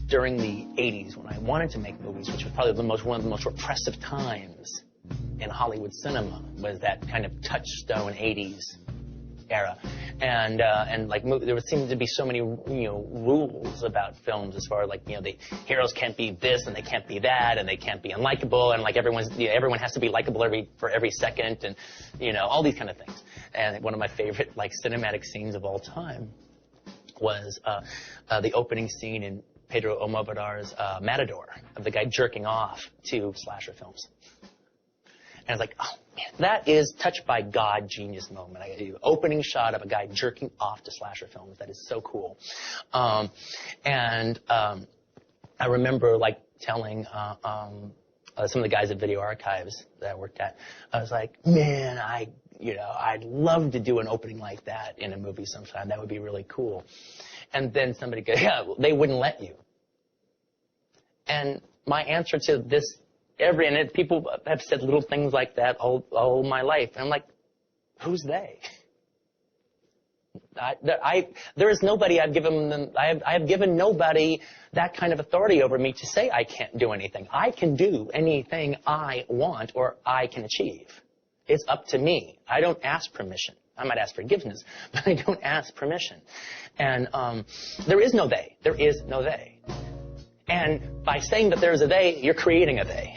During the 80s, when I wanted to make movies, which was probably one of the most repressive times in Hollywood cinema, was that kind of touchstone 80s era. And like, there seemed to be so many, rules about films as far as, like, the heroes can't be this and they can't be that and they can't be unlikable, and like everyone has to be likable for every second, and all these kind of things. And one of my favorite, like, cinematic scenes of all time was the opening scene in Pedro Almodovar's Matador, of the guy jerking off to slasher films. And I was like, oh, man, that is touched by God genius moment. Opening shot of a guy jerking off to slasher films. That is so cool. I remember, like, telling some of the guys at Video Archives that I worked at, I was like, man, I'd love to do an opening like that in a movie sometime. That would be really cool. And then somebody goes, yeah, well, they wouldn't let you. And my answer to this, and people have said little things like that all my life. And I'm like, who's they? There is nobody I've given them. I have given nobody that kind of authority over me to say I can't do anything. I can do anything I want or I can achieve. It's up to me. I don't ask permission. I might ask forgiveness, but I don't ask permission. And there is no they. There is no they. And by saying that there's a they, you're creating a they.